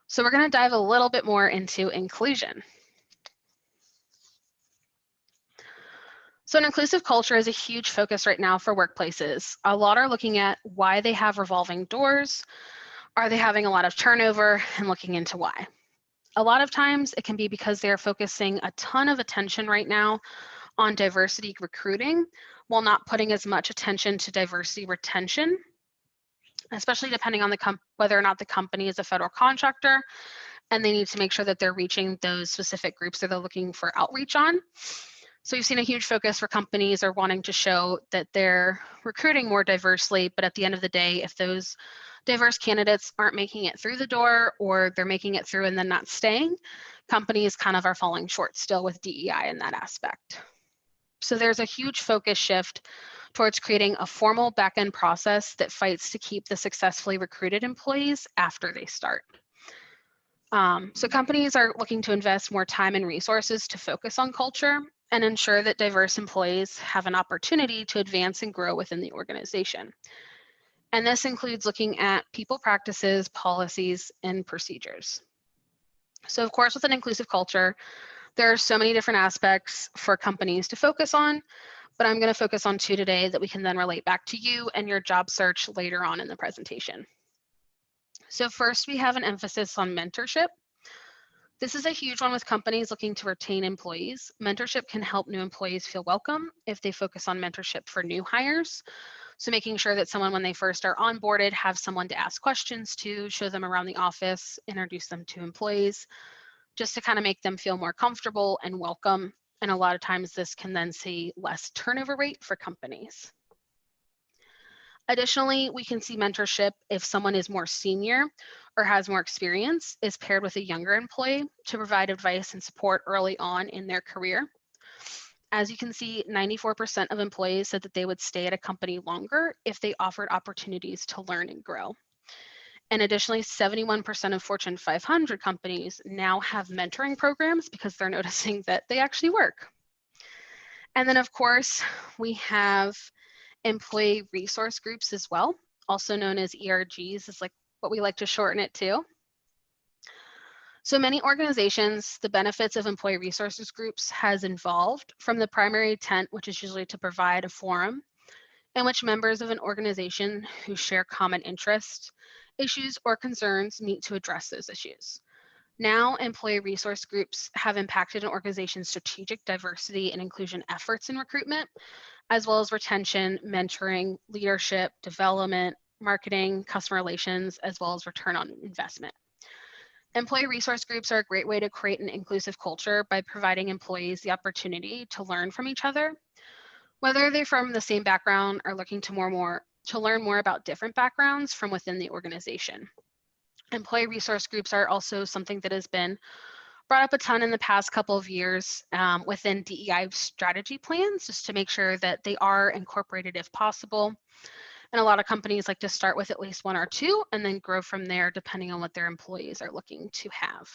So we're going to dive a little bit more into inclusion. So an inclusive culture is a huge focus right now for workplaces. A lot are looking at why they have revolving doors. Are they having a lot of turnover, and looking into why? A lot of times it can be because they're focusing a ton of attention right now on diversity recruiting while not putting as much attention to diversity retention, especially depending on whether or not the company is a federal contractor and they need to make sure that they're reaching those specific groups that they're looking for outreach on. So you've seen a huge focus for companies are wanting to show that they're recruiting more diversely, but at the end of the day, if those diverse candidates aren't making it through the door or they're making it through and then not staying, companies kind of are falling short still with DEI in that aspect. So there's a huge focus shift towards creating a formal back-end process that fights to keep the successfully recruited employees after they start. So companies are looking to invest more time and resources to focus on culture and ensure that diverse employees have an opportunity to advance and grow within the organization. And this includes looking at people practices, policies, and procedures. So of course, with an inclusive culture, there are so many different aspects for companies to focus on, but I'm going to focus on 2 today that we can then relate back to you and your job search later on in the presentation. So first, we have an emphasis on mentorship. This is a huge one with companies looking to retain employees. Mentorship can help new employees feel welcome if they focus on mentorship for new hires. So making sure that someone, when they first are onboarded, have someone to ask questions to, show them around the office, introduce them to employees, just to kind of make them feel more comfortable and welcome. And a lot of times this can then see less turnover rate for companies. Additionally, we can see mentorship if someone is more senior or has more experience is paired with a younger employee to provide advice and support early on in their career. As you can see, 94% of employees said that they would stay at a company longer if they offered opportunities to learn and grow. And additionally, 71% of Fortune 500 companies now have mentoring programs because they're noticing that they actually work. And then, of course, we have employee resource groups as well, also known as ERGs, is like what we like to shorten it to. So many organizations, the benefits of employee resources groups has evolved from the primary intent, which is usually to provide a forum in which members of an organization who share common interests, issues, or concerns meet to address those issues. Now, employee resource groups have impacted an organization's strategic diversity and inclusion efforts in recruitment, as well as retention, mentoring, leadership, development, marketing, customer relations, as well as return on investment. Employee resource groups are a great way to create an inclusive culture by providing employees the opportunity to learn from each other, whether they're from the same background or looking to learn more about different backgrounds from within the organization. Employee resource groups are also something that has been brought up a ton in the past couple of years within DEI strategy plans, just to make sure that they are incorporated if possible. And a lot of companies like to start with at least 1 or 2 and then grow from there depending on what their employees are looking to have.